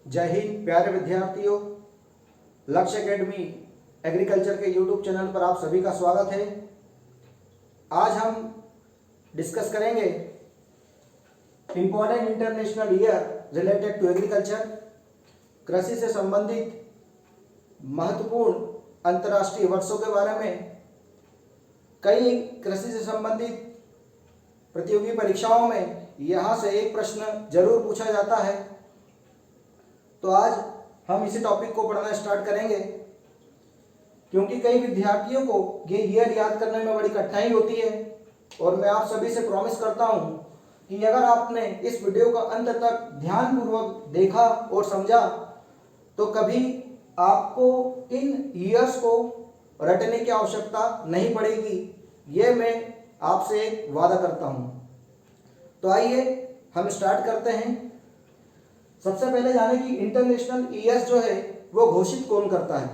जय हिंद प्यारे विद्यार्थियों। लक्ष्य एकेडमी एग्रीकल्चर के यूट्यूब चैनल पर आप सभी का स्वागत है। आज हम डिस्कस करेंगे important international year related to agriculture. कृषि से संबंधित महत्वपूर्ण अंतर्राष्ट्रीय वर्षों के बारे में। कई कृषि से संबंधित प्रतियोगी परीक्षाओं में यहाँ से एक प्रश्न जरूर पूछा जाता है, तो आज हम इसी टॉपिक को पढ़ना स्टार्ट करेंगे, क्योंकि कई विद्यार्थियों को ये ईयर याद करने में बड़ी कठिनाई होती है। और मैं आप सभी से प्रॉमिस करता हूँ कि अगर आपने इस वीडियो का अंत तक ध्यानपूर्वक देखा और समझा तो कभी आपको इन ईयर्स को रटने की आवश्यकता नहीं पड़ेगी। ये मैं आपसे वादा करता हूँ। तो आइए हम स्टार्ट करते हैं। सबसे पहले जाने कि इंटरनेशनल ईयर्स जो है वो घोषित कौन करता है।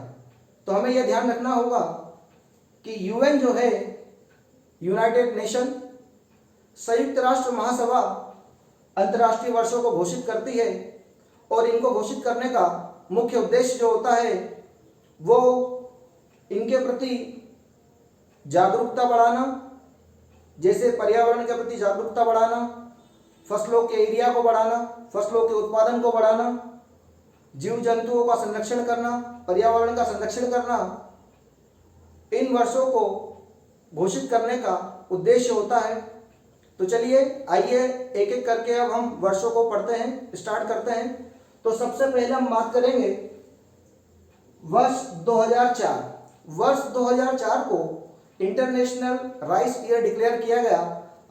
तो हमें यह ध्यान रखना होगा कि यूएन जो है, यूनाइटेड नेशन, संयुक्त राष्ट्र महासभा अंतर्राष्ट्रीय वर्षों को घोषित करती है। और इनको घोषित करने का मुख्य उद्देश्य जो होता है वो इनके प्रति जागरूकता बढ़ाना, जैसे पर्यावरण के प्रति जागरूकता बढ़ाना, फसलों के एरिया को बढ़ाना, फसलों के उत्पादन को बढ़ाना, जीव जंतुओं का संरक्षण करना, पर्यावरण का संरक्षण करना, इन वर्षों को घोषित करने का उद्देश्य होता है। तो चलिए आइए एक एक करके अब हम वर्षों को पढ़ते हैं, स्टार्ट करते हैं। तो सबसे पहले हम बात करेंगे वर्ष 2004। वर्ष 2004 को इंटरनेशनल राइस ईयर डिक्लेयर किया गया।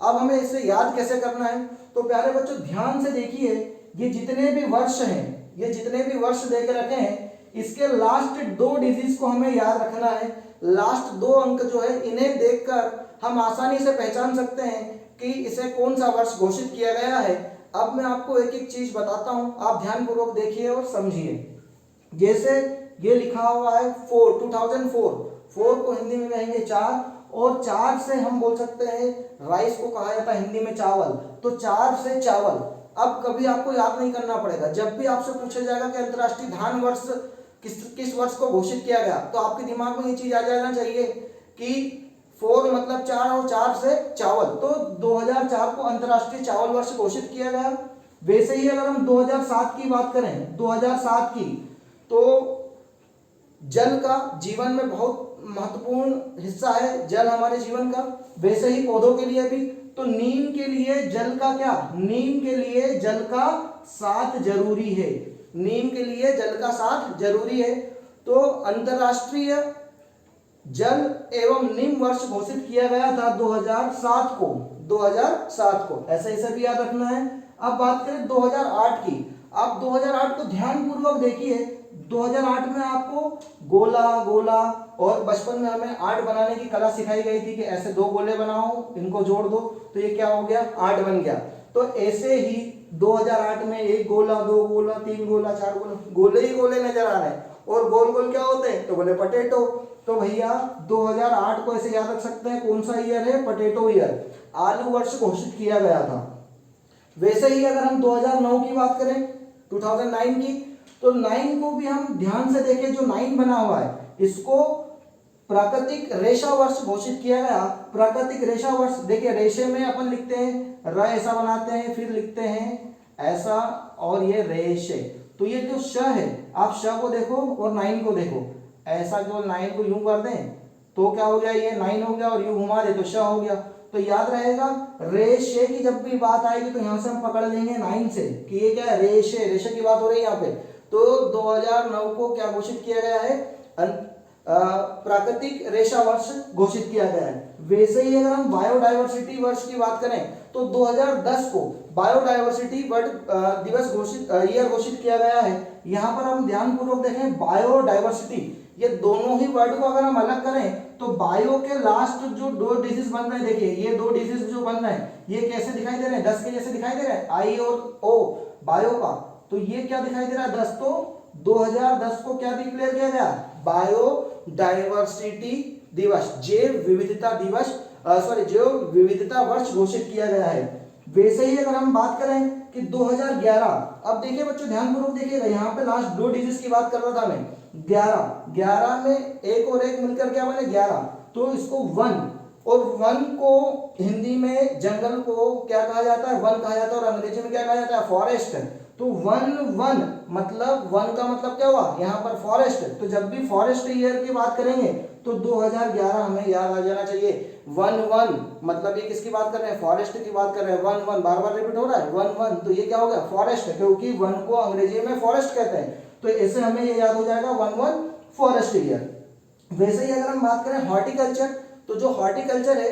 अब हमें इसे याद कैसे करना है, तो प्यारे बच्चों ध्यान से देखिए, ये जितने भी वर्ष हैं, ये जितने भी वर्ष देख रखे हैं, इसके लास्ट 2 डिजिट्स को हमें याद रखना है। लास्ट 2 अंक जो है इन्हें देखकर हम आसानी से पहचान सकते हैं कि इसे कौन सा वर्ष घोषित किया गया है। अब मैं आपको एक एक चीज बताता हूं, आप ध्यानपूर्वक देखिए और समझिए। जैसे ये लिखा हुआ है 2004, 4 को हिंदी में कहेंगे 4, और 4 से हम बोल सकते हैं राइस को कहा जाता है हिंदी में चावल, तो 4 से चावल। अब कभी आपको याद नहीं करना पड़ेगा, जब भी आपसे पूछा जाएगा कि अंतर्राष्ट्रीय धान वर्ष किस वर्ष को घोषित किया गया, तो आपके दिमाग में ये चीज आ जाना चाहिए कि 4 मतलब 4 और 4 से चावल, तो 2004 को अंतर्राष्ट्रीय चावल वर्ष घोषित किया गया। वैसे ही अगर हम 2007 की बात करें, 2007 की, तो जल का जीवन में बहुत महत्वपूर्ण हिस्सा है, जल हमारे जीवन का। वैसे ही पौधों के लिए भी, तो नीम के लिए जल का क्या, नीम के लिए जल का साथ जरूरी है, नीम के लिए जल का साथ जरूरी है। तो अंतरराष्ट्रीय जल एवं नीम वर्ष घोषित किया गया था 2007 को, 2007 को, ऐसे इसे भी याद रखना है। अब बात करें 2008 की। आप 2008 को ध्यानपूर्वक देखिए। 2008 में आपको गोला गोला, और बचपन में हमें आर्ट बनाने की कला सिखाई गई थी कि ऐसे 2 गोले बनाओ, इनको जोड़ दो तो ये क्या हो गया, आर्ट बन गया। तो ऐसे ही 2008 में 1 गोला, 2 गोला, 3 गोला, 4 गोला, गोले ही गोले नजर आ रहे हैं। और गोल गोल क्या होते हैं, तो बोले पटेटो। तो भैया 2008 को ऐसे याद रख सकते हैं, कौन सा ईयर है, पटेटो ईयर, आलू वर्ष घोषित किया गया था। वैसे ही अगर हम 2009 की बात करें, 2009 की, तो 9 को भी हम ध्यान से देखें। जो 9 बना हुआ है इसको प्राकृतिक रेशा वर्ष घोषित किया गया। प्राकृतिक रेशा वर्ष, देखिए रेशे में अपन लिखते हैं र, ऐसा बनाते हैं, फिर लिखते हैं ऐसा, और ये रेशे। तो ये जो श है, आप श को देखो और 9 को देखो, ऐसा जो 9 को यूं कर दें तो क्या हो गया, ये 9 हो गया, और यूं घुमा दे तो श हो गया। तो याद रहेगा, रेशे की जब भी बात आएगी तो यहां से हम पकड़ लेंगे 9 से कि ये क्या है, रेशे, रेशे की बात हो रही है यहाँ पे। तो 2009 को क्या घोषित किया गया है, प्राकृतिक रेशा वर्ष घोषित किया गया है। वैसे ही अगर हम बायोडायवर्सिटी वर्ष की बात करें, तो 2010 को बायोडायवर्सिटी दिवस ईयर घोषित किया गया है। यहाँ पर हम ध्यानपूर्वक देखें, बायोडायवर्सिटी, ये दोनों ही वर्ड को अगर हम अलग करें तो बायो के लास्ट जो 2 डिजिट्स बन रहे हैं, देखिए ये 2 डिजिट्स जो बन रहे हैं ये कैसे दिखाई दे रहे हैं, 10 के जैसे दिखाई दे रहे हैं, आई और ओ बायो का, तो ये क्या दिखाई दे रहा है, 10। तो 2010 को क्या डिक्लेयर किया गया, बायोडायवर्सिटी दिवस, जैव विविधता दिवस, जैव विविधता वर्ष घोषित किया गया है। वैसे ही अगर हम बात करें कि 2011, अब देखिए बच्चों ध्यानपूर्वक देखिएगा, यहाँ पे लास्ट 2 डिजिट्स की बात कर रहा था मैं, 11 में एक और एक मिलकर क्या बने 11, तो इसको वन, और वन को हिंदी में जंगल को क्या कहा जाता है, वन कहा जाता है, और अंग्रेजी में क्या कहा जाता है, फॉरेस्ट। तो वन वन मतलब वन का मतलब क्या हुआ यहाँ पर फॉरेस्ट। तो जब भी फॉरेस्ट ईयर की बात करेंगे तो 2011 हमें याद आ जाना चाहिए। वन वन मतलब ये किसकी बात कर रहे हैं, फॉरेस्ट की बात कर रहे हैं। वन वन बार बार रिपीट हो रहा है, वन वन, तो ये क्या हो गया फॉरेस्ट, क्योंकि वन को अंग्रेजी में फॉरेस्ट कहते हैं। तो ऐसे हमें ये याद हो जाएगा वन वन फॉरेस्ट ईयर। वैसे ही अगर हम बात करें हॉर्टिकल्चर, तो जो हॉर्टिकल्चर है,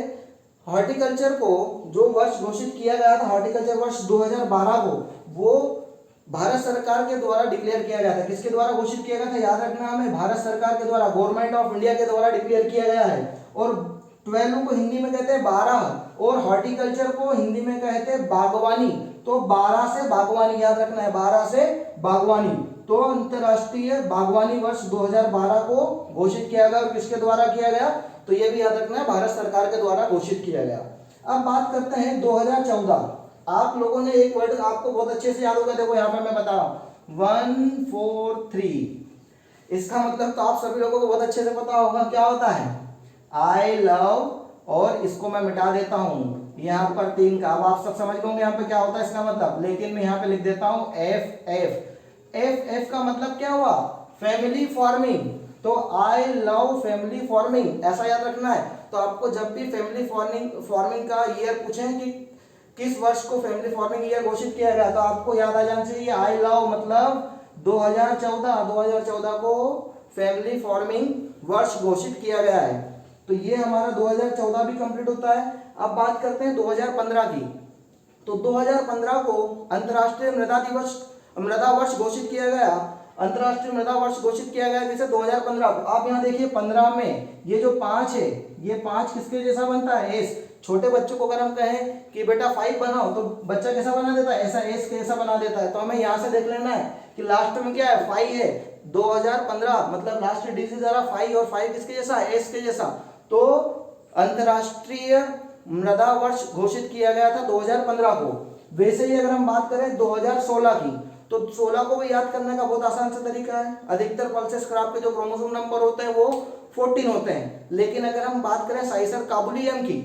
हॉर्टिकल्चर को जो वर्ष घोषित किया गया था, हॉर्टिकल्चर वर्ष 2012 को, वो भारत सरकार के द्वारा डिक्लेयर किया गया था। किसके द्वारा घोषित किया गया था, याद रखना हमें, भारत सरकार के द्वारा, गवर्नमेंट ऑफ इंडिया के द्वारा डिक्लेयर किया गया है। और 12 को हिंदी में कहते हैं 12, और हॉर्टिकल्चर को हिंदी में कहते हैं बागवानी। तो 12 से बागवानी याद रखना है, 12 से बागवानी। तो अंतरराष्ट्रीय बागवानी वर्ष 2012 को घोषित किया गया, और किसके द्वारा किया गया, तो ये भी याद रखना है, भारत सरकार के द्वारा घोषित किया गया। अब बात करते हैं 2014। आप लोगों ने एक वर्ड आपको बहुत अच्छे से याद होगा, देखो यहाँ पे मैं बता रहा हूँ 143, इसका मतलब तो आप सभी लोगों को बहुत अच्छे से पता होगा, क्या होता है आई लव, और इसको मैं मिटा देता हूँ यहाँ पर 3 का। अब आप सब समझ लोगे यहाँ पे क्या होता है इसका मतलब, लेकिन मैं यहाँ पे लिख देता हूँ एफ एफ। एफ एफ का मतलब क्या हुआ, फैमिली फार्मिंग। तो आई लव फैमिली फार्मिंग, ऐसा याद रखना है। तो आपको जब भी फैमिली फार्मिंग का ईयर पूछें कि किस वर्ष को फैमिली फार्मिंग ईयर घोषित किया गया, तो आपको याद आ जाना चाहिए आई लव मतलब 2014 को फैमिली फार्मिंग वर्ष घोषित किया गया है। तो ये हमारा 2014 भी कंप्लीट होता है। अब बात करते हैं 2015 की। तो 2015 को अंतर्राष्ट्रीय मृदा वर्ष घोषित किया गया। अंतर्राष्ट्रीय मृदा वर्ष घोषित किया गया जैसे 2015 को। आप यहाँ देखिए 15 में ये जो 5 है, ये 5 किसके जैसा बनता है, एस। छोटे बच्चों को अगर हम कहें कि बेटा 5 बनाओ, तो बच्चा कैसा बना देता है, ऐसा एस कैसा बना देता है। तो हमें यहाँ से देख लेना है कि लास्ट में क्या है, 5 है। 2015 मतलब लास्ट डिजिट जरा 5, और 5 किसके जैसा, एस के जैसा। तो अंतर्राष्ट्रीय मृदा वर्ष घोषित किया गया था 2015 को। वैसे ही अगर हम बात करें 2016 की, तो 16 को भी याद करने का बहुत आसान सा तरीका है। अधिकतर पल्सेस क्राफ्ट के जो क्रोमोसोम नंबर होते हैं वो 14 होते हैं। लेकिन अगर हम बात करें साइसर काबुलियम की,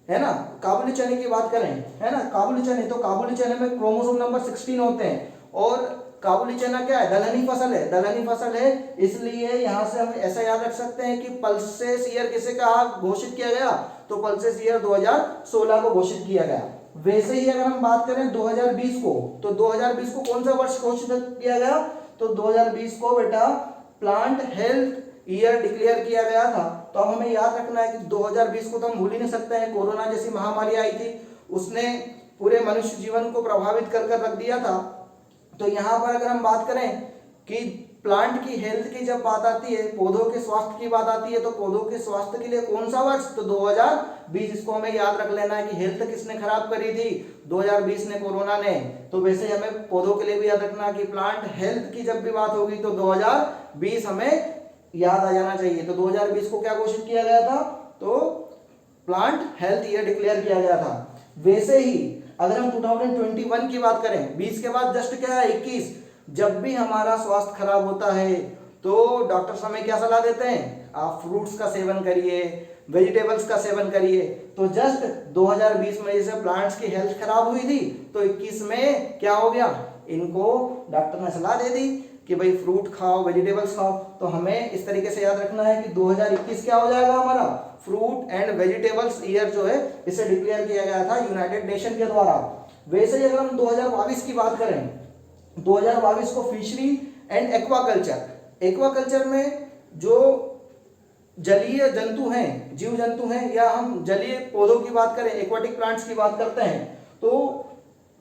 है ना, काबुली चने की बात करें, है ना, काबुली चने, तो काबुली चने में क्रोमोसोम नंबर 16 होते हैं। और काबुली चना क्या है, दलहनी फसल है, दलहनी फसल है, इसलिए यहाँ से हम ऐसा याद रख सकते हैं कि पल्सेस ईयर किसे कहा घोषित किया गया, तो पल्सेस ईयर 2016 को घोषित किया गया। वैसे ही अगर हम बात करें 2020 को, तो 2020 को कौन सा वर्ष घोषित किया गया, तो 2020 को बेटा प्लांट हेल्थ ईयर डिक्लेयर किया गया था। तो अब हमें याद रखना है कि 2020 को तो हम भूल ही नहीं सकते हैं, कोरोना जैसी महामारी आई थी, उसने पूरे मनुष्य जीवन को प्रभावित कर रख दिया था। तो यहाँ पर अगर हम बात करें कि प्लांट की हेल्थ की जब बात आती है, पौधों के स्वास्थ्य की बात आती है, तो पौधों के स्वास्थ्य के लिए कौन सा वर्ष, तो 2020। इसको हमें याद रख लेना है कि हेल्थ किसने खराब करी थी, 2020 ने, कोरोना ने। तो वैसे हमें पौधों के लिए भी याद रखना है कि प्लांट हेल्थ की जब भी बात होगी तो 2020 हमें याद आ जाना चाहिए। तो 2020 को क्या घोषित किया गया था, तो प्लांट हेल्थ ईयर डिक्लेयर किया गया था। वैसे ही अगर हम 2021 की बात करें, 20 के बाद जस्ट क्या है 21, जब भी हमारा स्वास्थ्य खराब होता है तो डॉक्टर्स हमें क्या सलाह देते हैं, आप फ्रूट्स का सेवन करिए, वेजिटेबल्स का सेवन करिए। तो जस्ट 2020 में जैसे प्लांट्स की हेल्थ खराब हुई थी, तो 21 में क्या हो गया, इनको डॉक्टर ने सलाह दे दी कि भाई फ्रूट खाओ, वेजिटेबल्स खाओ। तो हमें इस तरीके से याद रखना है कि 2021 क्या हो जाएगा हमारा फ्रूट एंड वेजिटेबल्स ईयर जो है, इसे डिक्लेयर किया गया था यूनाइटेड नेशन के द्वारा। वैसे ही अगर हम 2022 की बात करें, 2022 को फिशरी एंड एक्वाकल्चर, एक्वाकल्चर में जो जलीय जंतु हैं, जीव जंतु हैं, या हम जलीय पौधों की बात करें, एक्वाटिक प्लांट्स की बात करते हैं, तो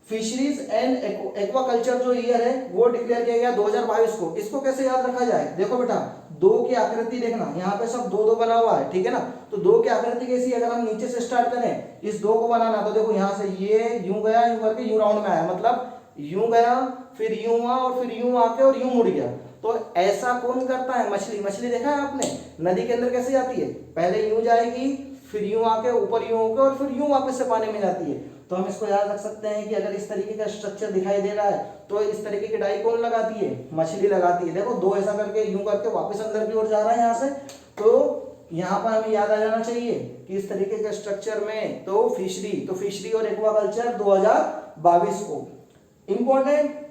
फिशरीज एंड एक्वाकल्चर जो ईयर है वो डिक्लेयर किया गया 2022 को। इसको कैसे याद रखा जाए, देखो बेटा 2 की आकृति देखना, यहाँ पे सब 2 बना हुआ है, ठीक है ना। तो 2 की आकृति कैसी, अगर हम नीचे से स्टार्ट करें इस 2 को बनाना, तो देखो यहाँ से ये यूं गया, यूं करके यूं राउंड में आया, मतलब यूं गया, फिर यूं हुआ, और फिर यूं आके और यूं मुड़ गया। तो ऐसा कौन करता है, मछली। मछली देखा है आपने नदी के अंदर कैसे जाती है, पहले यूं जाएगी, फिर यूं आके ऊपर यूं होकर, और फिर यूं वापस से पानी में जाती है। तो हम इसको याद रख सकते हैं कि अगर इस तरीके का स्ट्रक्चर दिखाई दे रहा है तो इस तरीके की डाई कौन लगाती है, मछली लगाती है। देखो दो ऐसा करके यूं करके वापस अंदर की ओर जा रहा है यहाँ से, तो यहाँ पर हमें याद आ जाना चाहिए कि इस तरीके के स्ट्रक्चर में तो फिशरी और एक्वाकल्चर 2022 को इंपॉर्टेंट।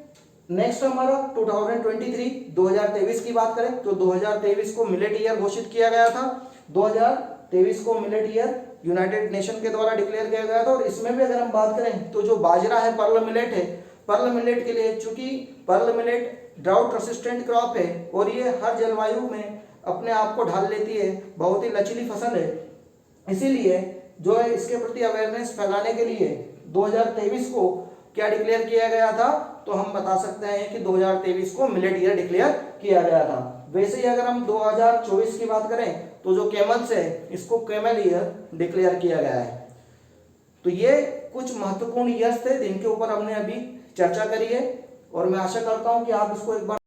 नेक्स्ट हमारा 2023 की बात करें तो 2023 को मिलेट ईयर घोषित किया गया था। 2023 को मिलेट ईयर यूनाइटेड नेशन के द्वारा डिक्लेयर किया गया था। और इसमें भी अगर हम बात करें तो जो बाजरा है, पर्ल मिलेट है, पर्ल मिलेट के लिए, चूंकि pearl millet drought resistant crop है और ये हर जलवायु में अपने आप को ढाल लेती है, बहुत ही लचीली फसल है, इसीलिए जो है इसके प्रति अवेयरनेस फैलाने के लिए 2023 को क्या डिक्लेयर किया गया था, तो हम बता सकते हैं कि 2023 को मिलेट ईयर डिक्लेयर किया गया था। वैसे ही अगर हम 2024 की बात करें तो जो कैमल्स है इसको कैमल ईयर डिक्लेयर किया गया है। तो ये कुछ महत्वपूर्ण ईयर्स थे जिनके ऊपर हमने अभी चर्चा करी है और मैं आशा करता हूं कि आप इसको एक बार